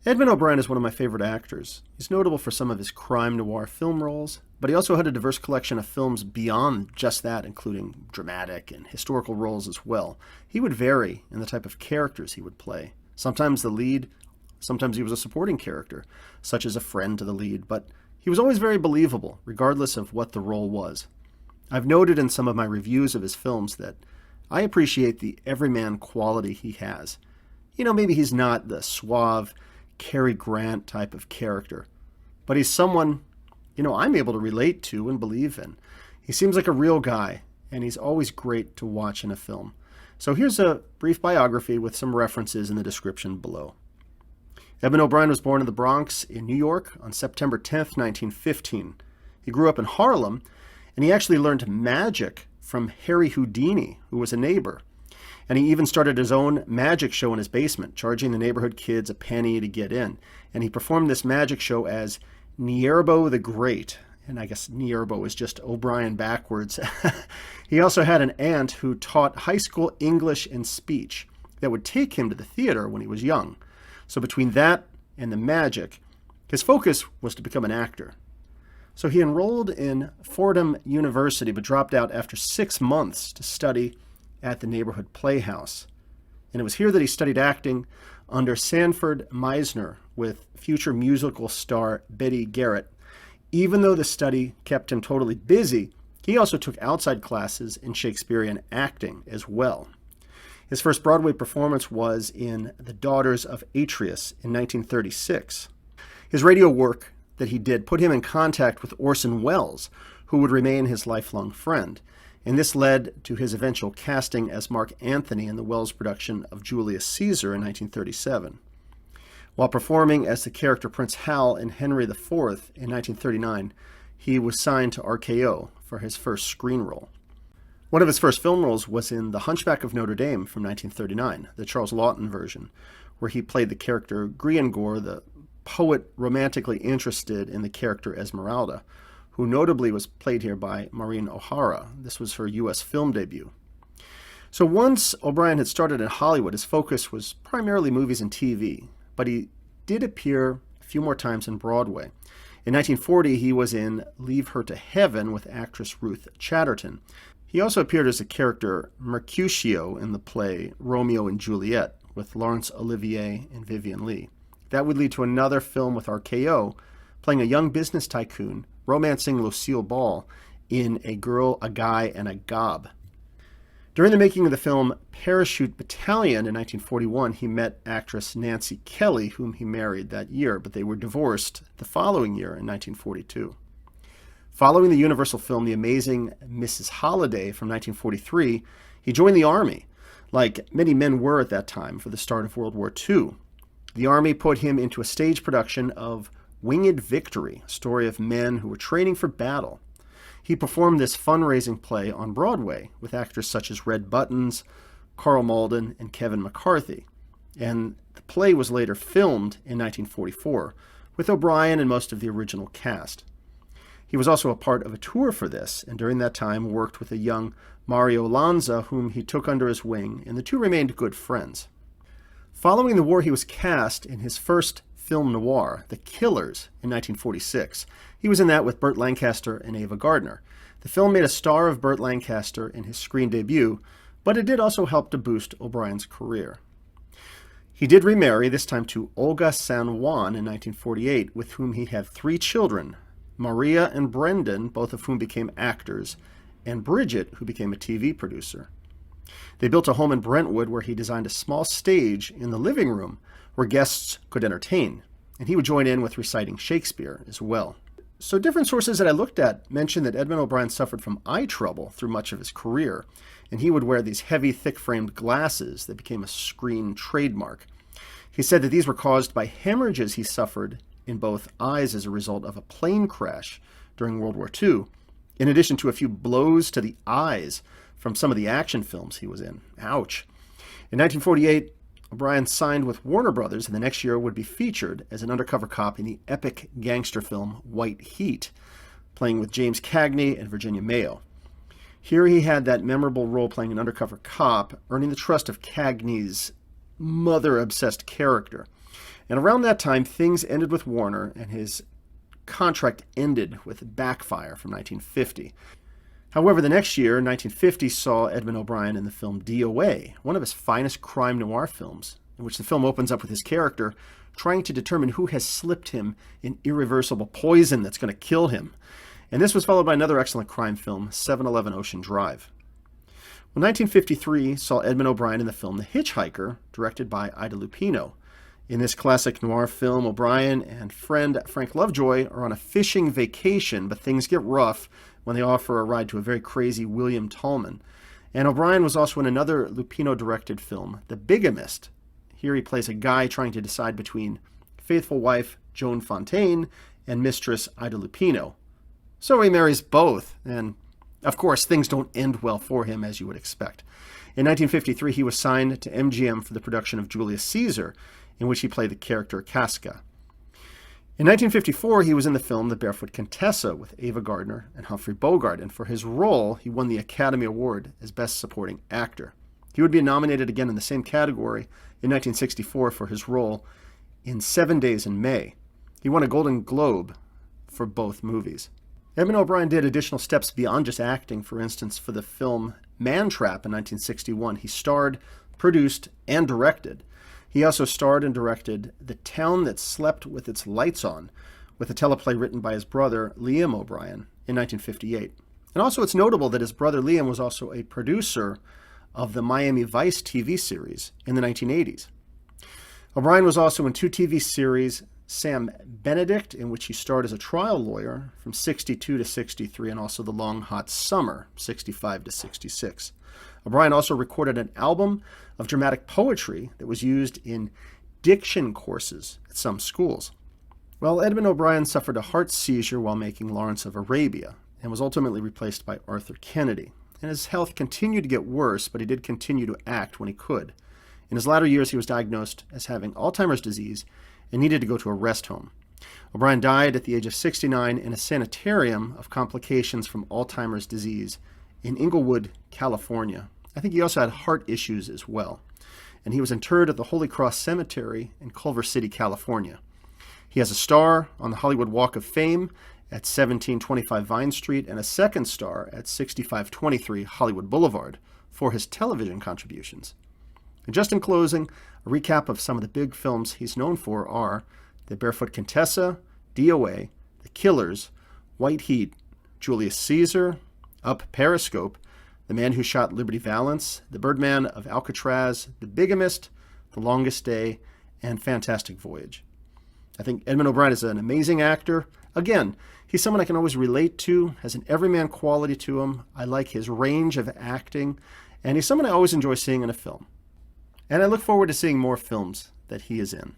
Edmond O'Brien is one of my favorite actors. He's notable for some of his crime noir film roles, but he also had a diverse collection of films beyond just that, including dramatic and historical roles as well. He would vary in the type of characters he would play. Sometimes the lead, sometimes he was a supporting character, such as a friend to the lead, but he was always very believable, regardless of what the role was. I've noted in some of my reviews of his films that I appreciate the everyman quality he has. Maybe he's not the suave, Cary Grant type of character, but he's someone, I'm able to relate to and believe in. He seems like a real guy, and he's always great to watch in a film. So here's a brief biography with some references in the description below. Edmond O'Brien was born in the Bronx in New York on September 10th, 1915. He grew up in Harlem, and he actually learned magic from Harry Houdini, who was a neighbor. And he even started his own magic show in his basement, charging the neighborhood kids a penny to get in. And he performed this magic show as Nierbo the Great. And I guess Nierbo is just O'Brien backwards. He also had an aunt who taught high school English and speech that would take him to the theater when he was young. So between that and the magic, his focus was to become an actor. So he enrolled in Fordham University, but dropped out after 6 months to study at the neighborhood playhouse. And it was here that he studied acting under Sanford Meisner with future musical star Betty Garrett. Even though the study kept him totally busy, he also took outside classes in Shakespearean acting as well. His first Broadway performance was in The Daughters of Atreus in 1936. His radio work that he did put him in contact with Orson Welles, who would remain his lifelong friend. And this led to his eventual casting as Mark Antony in the Welles production of Julius Caesar in 1937. While performing as the character Prince Hal in Henry IV in 1939, he was signed to RKO for his first screen role. One of his first film roles was in The Hunchback of Notre Dame from 1939, the Charles Laughton version, where he played the character Griangor, the poet romantically interested in the character Esmeralda, who notably was played here by Maureen O'Hara. This was her U.S. film debut. So once O'Brien had started in Hollywood, his focus was primarily movies and TV, but he did appear a few more times in Broadway. In 1940, he was in Leave Her to Heaven with actress Ruth Chatterton. He also appeared as the character Mercutio in the play Romeo and Juliet with Laurence Olivier and Vivien Leigh. That would lead to another film with RKO, playing a young business tycoon romancing Lucille Ball in A Girl, a Guy, and a Gob. During the making of the film Parachute Battalion in 1941, he met actress Nancy Kelly, whom he married that year, but they were divorced the following year in 1942. Following the Universal film The Amazing Mrs. Holliday from 1943, he joined the Army, like many men were at that time for the start of World War II. The Army put him into a stage production of Winged Victory, a story of men who were training for battle. He performed this fundraising play on Broadway with actors such as Red Buttons, Carl Malden, and Kevin McCarthy. And the play was later filmed in 1944 with O'Brien and most of the original cast. He was also a part of a tour for this, and during that time worked with a young Mario Lanza, whom he took under his wing, and the two remained good friends. Following the war, he was cast in his first film noir, The Killers, in 1946. He was in that with Burt Lancaster and Ava Gardner. The film made a star of Burt Lancaster in his screen debut, but it did also help to boost O'Brien's career. He did remarry, this time to Olga San Juan in 1948, with whom he had 3 children, Maria and Brendan, both of whom became actors, and Bridget, who became a TV producer. They built a home in Brentwood where he designed a small stage in the living room where guests could entertain, and he would join in with reciting Shakespeare as well. So different sources that I looked at mentioned that Edmond O'Brien suffered from eye trouble through much of his career, and he would wear these heavy, thick-framed glasses that became a screen trademark. He said that these were caused by hemorrhages he suffered in both eyes as a result of a plane crash during World War II, in addition to a few blows to the eyes from some of the action films he was in. Ouch. In 1948, O'Brien signed with Warner Brothers, and the next year would be featured as an undercover cop in the epic gangster film White Heat, playing with James Cagney and Virginia Mayo. Here he had that memorable role playing an undercover cop, earning the trust of Cagney's mother-obsessed character. And around that time, things ended with Warner, and his contract ended with Backfire from 1950. However, the next year, 1950, saw Edmond O'Brien in the film DOA, one of his finest crime noir films, in which the film opens up with his character trying to determine who has slipped him an irreversible poison that's going to kill him. And this was followed by another excellent crime film, 711 Ocean Drive. Well, 1953 saw Edmond O'Brien in the film The Hitchhiker, directed by Ida Lupino. In this classic noir film, O'Brien and friend Frank Lovejoy are on a fishing vacation, but things get rough when they offer a ride to a very crazy William Tallman. And O'Brien was also in another Lupino-directed film, The Bigamist. Here he plays a guy trying to decide between faithful wife Joan Fontaine and mistress Ida Lupino. So he marries both, and of course things don't end well for him, as you would expect. In 1953, he was signed to MGM for the production of Julius Caesar, in which he played the character Casca. In 1954, he was in the film The Barefoot Contessa with Ava Gardner and Humphrey Bogart, and for his role, he won the Academy Award as Best Supporting Actor. He would be nominated again in the same category in 1964 for his role in 7 Days in May. He won a Golden Globe for both movies. Edmond O'Brien did additional steps beyond just acting. For instance, for the film Man Trap in 1961, he starred, produced, and directed. He also starred and directed The Town That Slept with Its Lights On, with a teleplay written by his brother Liam O'Brien in 1958. And also it's notable that his brother Liam was also a producer of the Miami Vice TV series in the 1980s. O'Brien was also in two TV series, Sam Benedict, in which he starred as a trial lawyer from 62 to 63, and also The Long Hot Summer, 65 to 66. O'Brien also recorded an album of dramatic poetry that was used in diction courses at some schools. Well, Edmond O'Brien suffered a heart seizure while making Lawrence of Arabia and was ultimately replaced by Arthur Kennedy. And his health continued to get worse, but he did continue to act when he could. In his latter years, he was diagnosed as having Alzheimer's disease and needed to go to a rest home. O'Brien died at the age of 69 in a sanitarium of complications from Alzheimer's disease in Inglewood, California. I think he also had heart issues as well. And he was interred at the Holy Cross Cemetery in Culver City, California. He has a star on the Hollywood Walk of Fame at 1725 Vine Street and a second star at 6523 Hollywood Boulevard for his television contributions. And just in closing, a recap of some of the big films he's known for are The Barefoot Contessa, DOA, The Killers, White Heat, Julius Caesar, Up Periscope, The Man Who Shot Liberty Valance, The Birdman of Alcatraz, The Bigamist, The Longest Day, and Fantastic Voyage. I think Edmond O'Brien is an amazing actor. Again, he's someone I can always relate to, has an everyman quality to him. I like his range of acting, and he's someone I always enjoy seeing in a film. And I look forward to seeing more films that he is in.